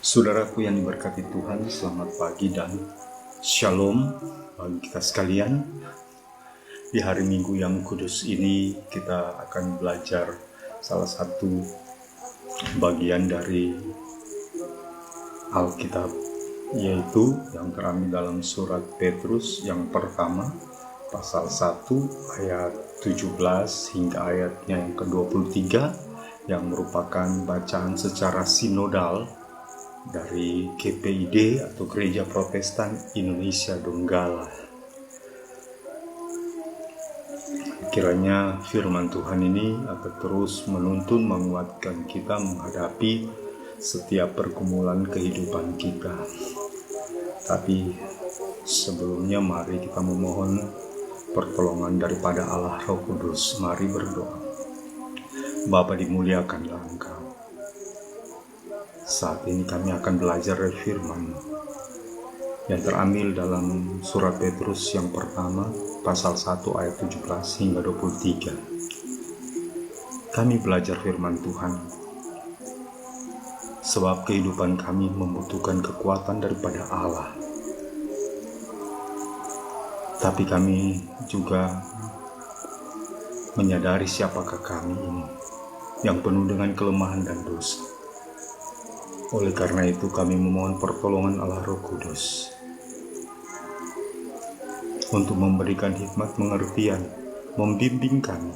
Saudaraku yang diberkati Tuhan, selamat pagi dan shalom bagi kita sekalian. Di hari Minggu yang kudus ini kita akan belajar salah satu bagian dari Alkitab, yaitu yang terambil dalam surat Petrus yang pertama, pasal 1 ayat 17 hingga ayatnya yang ke-23, yang merupakan bacaan secara sinodal dari GPID atau Gereja Protestan Indonesia Donggala. Kiranya firman Tuhan ini akan terus menuntun, menguatkan kita menghadapi setiap pergumulan kehidupan kita. Tapi sebelumnya mari kita memohon pertolongan daripada Allah Roh Kudus. Mari berdoa. Bapa, dimuliakanlah Engkau. Saat ini kami akan belajar dari firman yang terambil dalam surat Petrus yang pertama, pasal 1 ayat 17 hingga 23. Kami belajar firman Tuhan, sebab kehidupan kami membutuhkan kekuatan daripada Allah. Tapi kami juga menyadari siapakah kami ini, yang penuh dengan kelemahan dan dosa. Oleh karena itu kami memohon pertolongan Allah Roh Kudus untuk memberikan hikmat pengertian, membimbing kami,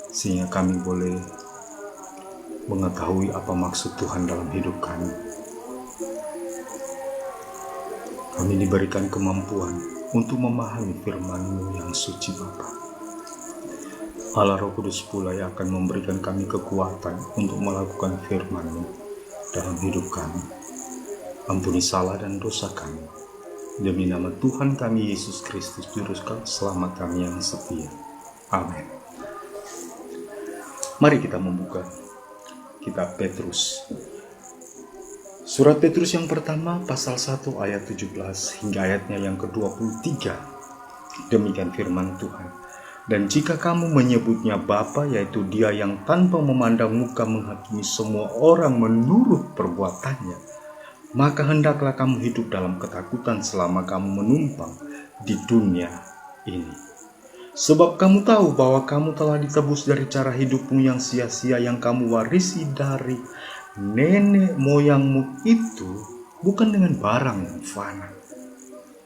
sehingga kami boleh mengetahui apa maksud Tuhan dalam hidup kami. Kami diberikan kemampuan untuk memahami firman-Mu yang suci, Bapa. Allah Roh Kudus pula yang akan memberikan kami kekuatan untuk melakukan firman-Mu dalam hidup kami. Ampuni salah dan dosa kami, demi nama Tuhan kami Yesus Kristus, Juru Selamat kami yang setia. Amin. Mari kita membuka kitab Petrus. Surat Petrus yang pertama, pasal 1 ayat 17 hingga ayatnya yang ke-23. Demikian firman Tuhan. Dan jika kamu menyebutnya Bapa, yaitu Dia yang tanpa memandang muka menghakimi semua orang menurut perbuatannya, maka hendaklah kamu hidup dalam ketakutan selama kamu menumpang di dunia ini. Sebab kamu tahu bahwa kamu telah ditebus dari cara hidupmu yang sia-sia yang kamu warisi dari nenek moyangmu itu, bukan dengan barang yang fana,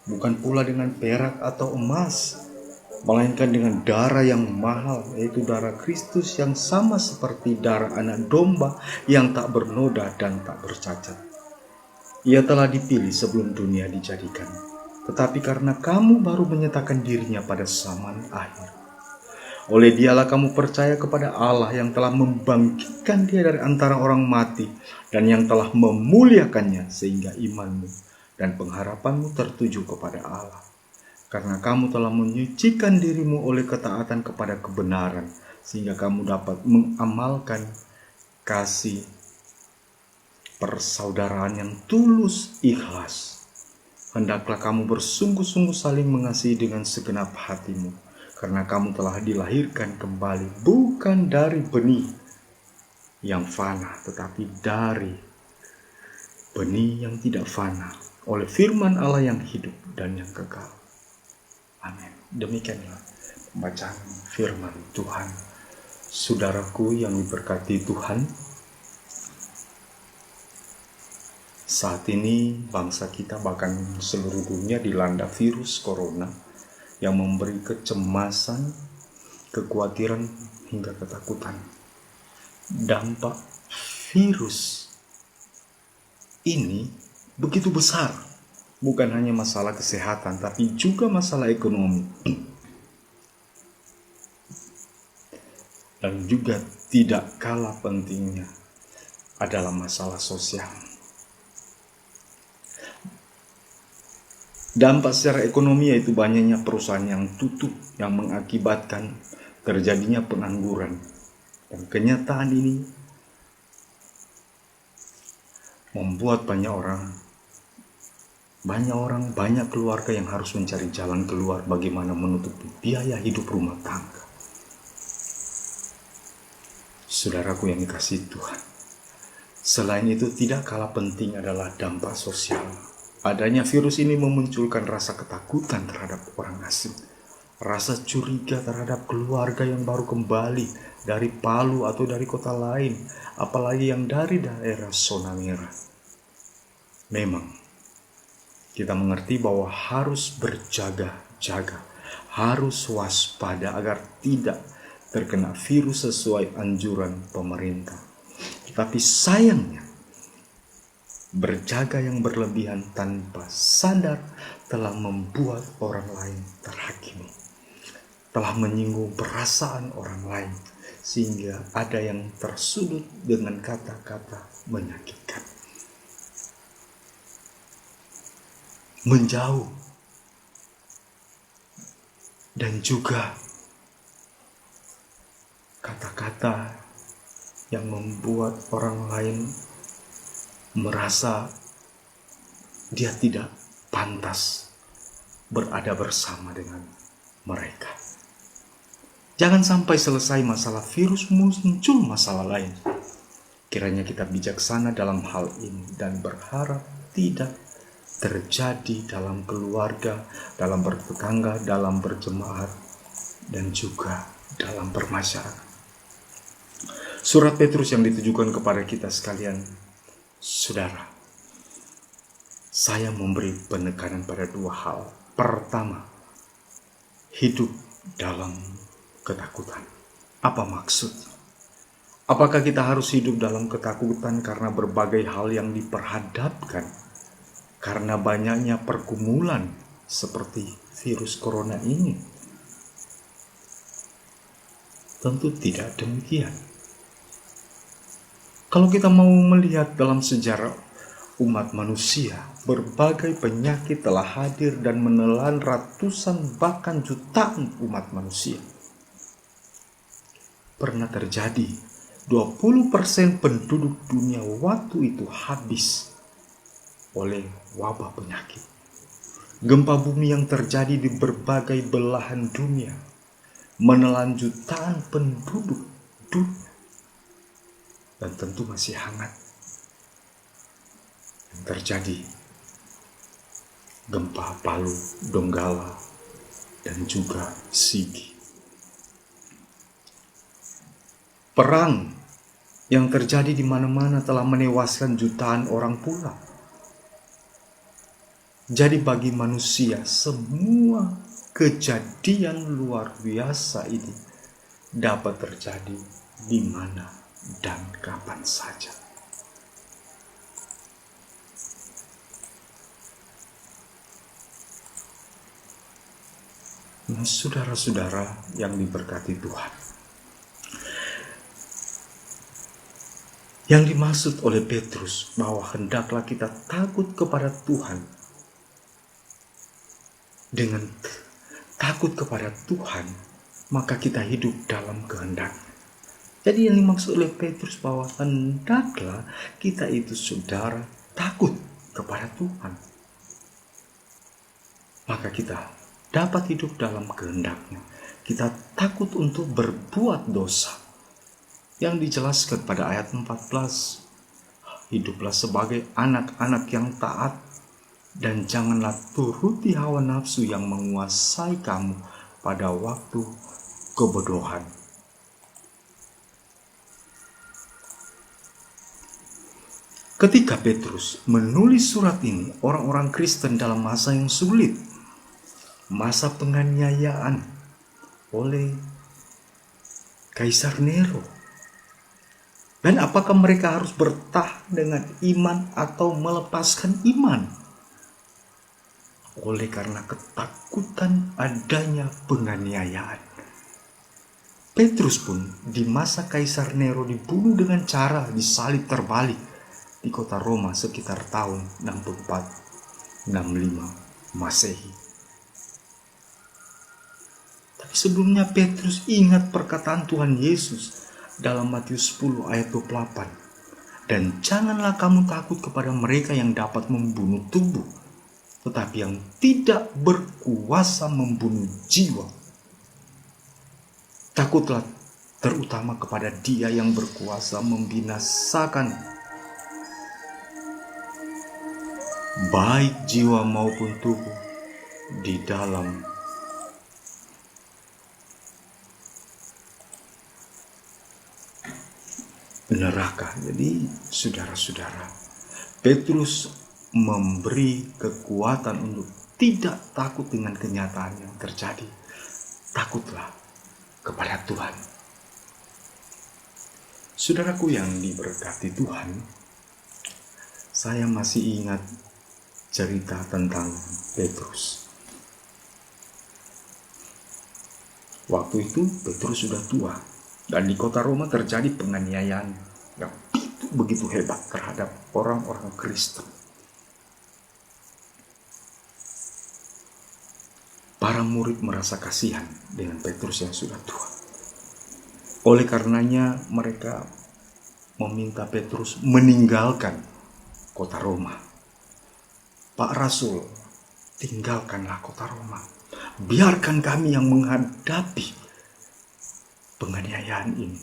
bukan pula dengan perak atau emas, melainkan dengan darah yang mahal, yaitu darah Kristus yang sama seperti darah anak domba yang tak bernoda dan tak bercacat. Ia telah dipilih sebelum dunia dijadikan, tetapi karena kamu baru menyatakan dirinya pada zaman akhir, oleh Dialah kamu percaya kepada Allah yang telah membangkitkan Dia dari antara orang mati dan yang telah memuliakannya, sehingga imanmu dan pengharapanmu tertuju kepada Allah. Karena kamu telah menyucikan dirimu oleh ketaatan kepada kebenaran, sehingga kamu dapat mengamalkan kasih persaudaraan yang tulus ikhlas. Hendaklah kamu bersungguh-sungguh saling mengasihi dengan segenap hatimu, karena kamu telah dilahirkan kembali, bukan dari benih yang fana, tetapi dari benih yang tidak fana, oleh firman Allah yang hidup dan yang kekal. Amin. Demikianlah pembacaan firman Tuhan. Saudaraku yang diberkati Tuhan, saat ini bangsa kita bahkan seluruh dunia dilanda virus corona yang memberi kecemasan, kekhawatiran hingga ketakutan. Dampak virus ini begitu besar. Bukan hanya masalah kesehatan, tapi juga masalah ekonomi. Dan juga tidak kalah pentingnya adalah masalah sosial. Dampak secara ekonomi yaitu banyaknya perusahaan yang tutup, yang mengakibatkan terjadinya pengangguran. Dan kenyataan ini membuat banyak keluarga yang harus mencari jalan keluar bagaimana menutupi biaya hidup rumah tangga. Saudaraku yang dikasihi Tuhan, Selain itu, tidak kalah penting adalah dampak sosial. Adanya virus ini memunculkan rasa ketakutan terhadap orang asing, rasa curiga terhadap keluarga yang baru kembali dari Palu atau dari kota lain, apalagi yang dari daerah zona merah. Memang, kita mengerti bahwa harus berjaga-jaga, harus waspada agar tidak terkena virus sesuai anjuran pemerintah. Tetapi sayangnya, berjaga yang berlebihan tanpa sadar telah membuat orang lain terhakimi, telah menyinggung perasaan orang lain, sehingga ada yang tersudut dengan kata-kata menyakitkan. Menjauh, dan juga kata-kata yang membuat orang lain merasa dia tidak pantas berada bersama dengan mereka. Jangan sampai selesai masalah virus muncul masalah lain. Kiranya kita bijaksana dalam hal ini dan berharap tidak terjadi dalam keluarga, dalam bertetangga, dalam berjemaat, dan juga dalam bermasyarakat. Surat Petrus yang ditujukan kepada kita sekalian, saudara, saya memberi penekanan pada dua hal. Pertama, hidup dalam ketakutan. Apa maksudnya? Apakah kita harus hidup dalam ketakutan karena berbagai hal yang diperhadapkan? Karena banyaknya pergumulan seperti virus corona ini? Tentu tidak demikian. Kalau kita mau melihat dalam sejarah umat manusia, berbagai penyakit telah hadir dan menelan ratusan bahkan jutaan umat manusia. Pernah terjadi 20% penduduk dunia waktu itu habis oleh wabah penyakit. Gempa bumi yang terjadi di berbagai belahan dunia menelan jutaan penduduk dunia. Dan tentu masih hangat yang terjadi gempa Palu, Donggala, dan juga Sigi. Perang yang terjadi di mana-mana telah menewaskan jutaan orang pula. Jadi bagi manusia, semua kejadian luar biasa ini dapat terjadi di mana dan kapan saja. Nah, saudara-saudara yang diberkati Tuhan, yang dimaksud oleh Petrus bahwa hendaklah kita takut kepada Tuhan. Dengan takut kepada Tuhan, maka kita hidup dalam kehendak. Jadi yang dimaksud oleh Petrus bahwa hendaklah kita itu, saudara, takut kepada Tuhan. Maka kita dapat hidup dalam kehendaknya. Kita takut untuk berbuat dosa. Yang dijelaskan pada ayat 14. Hiduplah sebagai anak-anak yang taat dan janganlah turuti hawa nafsu yang menguasai kamu pada waktu kebodohan. Ketika Petrus menulis surat ini, orang-orang Kristen dalam masa yang sulit, masa penganiayaan oleh Kaisar Nero. Dan apakah mereka harus bertahan dengan iman atau melepaskan iman? Oleh karena ketakutan adanya penganiayaan. Petrus pun di masa Kaisar Nero dibunuh dengan cara disalib terbalik di kota Roma sekitar tahun 64-65 Masehi. Tapi sebelumnya Petrus ingat perkataan Tuhan Yesus dalam Matius 10 ayat 28. Dan janganlah kamu takut kepada mereka yang dapat membunuh tubuh, tetapi yang tidak berkuasa membunuh jiwa. Takutlah terutama kepada Dia yang berkuasa membinasakan baik jiwa maupun tubuh di dalam neraka. Jadi saudara-saudara, Petrus memberi kekuatan untuk tidak takut dengan kenyataan yang terjadi. Takutlah kepada Tuhan. Saudaraku yang diberkati Tuhan, saya masih ingat cerita tentang Petrus. Waktu itu Petrus sudah tua dan di kota Roma terjadi penganiayaan yang begitu hebat terhadap orang-orang Kristen. Para murid merasa kasihan dengan Petrus yang sudah tua. Oleh karenanya mereka meminta Petrus meninggalkan kota Roma. Pak Rasul, tinggalkanlah kota Roma. Biarkan kami yang menghadapi penganiayaan ini.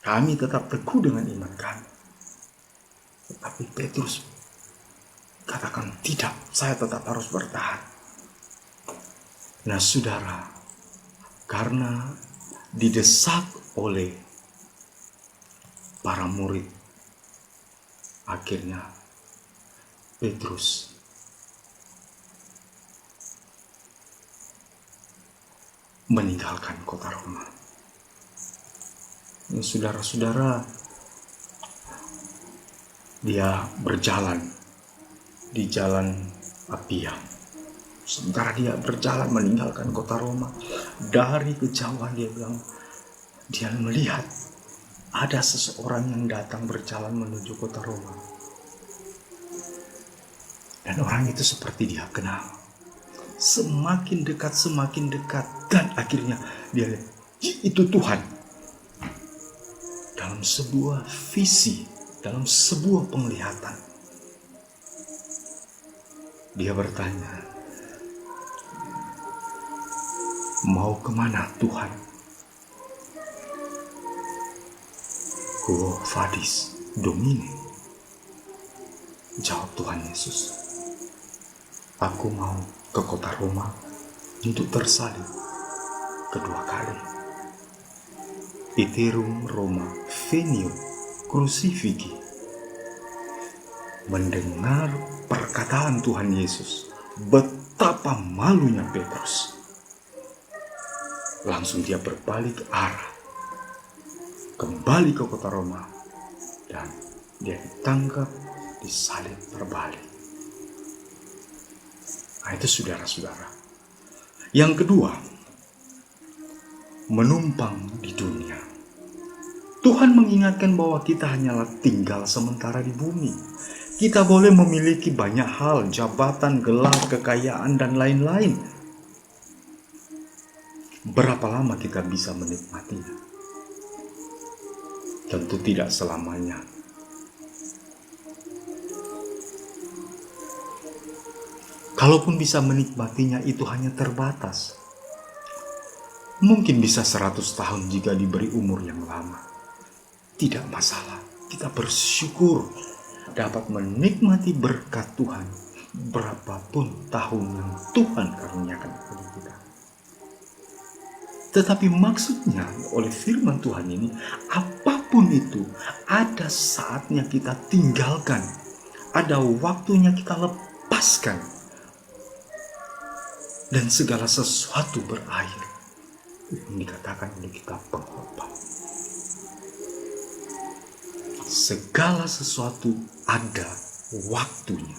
Kami tetap teguh dengan iman kami. Tetapi Petrus katakan, tidak, saya tetap harus bertahan. Nah saudara, karena didesak oleh para murid, akhirnya Petrus meninggalkan kota Roma. Nah, saudara-saudara, dia berjalan di jalan Apia. Sementara dia berjalan meninggalkan kota Roma, dari kejauhan dia melihat ada seseorang yang datang berjalan menuju kota Roma. Dan orang itu seperti dia kenal. Semakin dekat, dan akhirnya dia lihat, itu Tuhan. Dalam sebuah visi, dalam sebuah penglihatan, dia bertanya, mau kemana Tuhan? Quo vadis Domine? Jawab Tuhan Yesus, aku mau ke kota Roma untuk tersalib kedua kali. Iterum Roma venio crucifigi. Mendengar perkataan Tuhan Yesus, betapa malunya Petrus. Langsung dia berbalik arah, kembali ke kota Roma, dan dia ditangkap, disalib terbalik. Nah itu saudara-saudara. Yang kedua, menumpang di dunia. Tuhan mengingatkan bahwa kita hanyalah tinggal sementara di bumi. Kita boleh memiliki banyak hal, jabatan, gelar, kekayaan, dan lain-lain. Berapa lama kita bisa menikmatinya? Tentu tidak selamanya. Kalaupun bisa menikmatinya, itu hanya terbatas. Mungkin bisa 100 tahun jika diberi umur yang lama. Tidak masalah, kita bersyukur dapat menikmati berkat Tuhan berapapun tahun yang Tuhan karuniakan kepada kita. Tetapi maksudnya oleh firman Tuhan ini, apapun itu, ada saatnya kita tinggalkan, ada waktunya kita lepaskan, dan segala sesuatu berakhir. Yang dikatakan oleh kitab Pengkhotbah, segala sesuatu ada waktunya.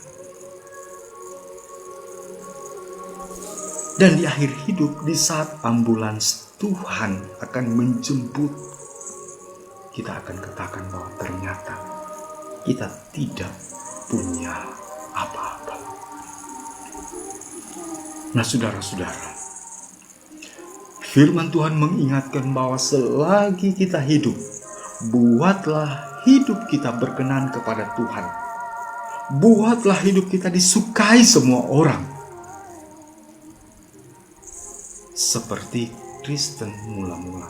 Dan di akhir hidup, di saat ambulans Tuhan akan menjemput, kita akan katakan bahwa ternyata kita tidak punya apa-apa. Nah saudara-saudara, firman Tuhan mengingatkan bahwa selagi kita hidup, buatlah hidup kita berkenan kepada Tuhan. Buatlah hidup kita disukai semua orang. Seperti Kristen mula-mula,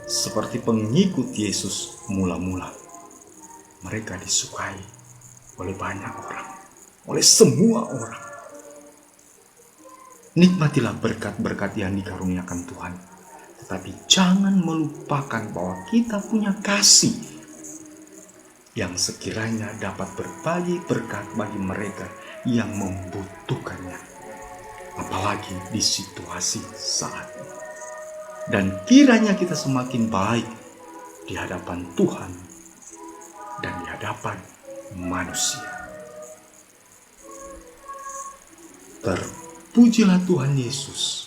seperti pengikut Yesus mula-mula, mereka disukai oleh banyak orang. oleh semua orang. Nikmatilah berkat-berkat yang dikaruniakan Tuhan. Tetapi jangan melupakan bahwa kita punya kasih yang sekiranya dapat berbagi berkat bagi mereka yang membutuhkannya. Apalagi di situasi saat ini. Dan kiranya kita semakin baik di hadapan Tuhan dan di hadapan manusia. Terpujilah Tuhan Yesus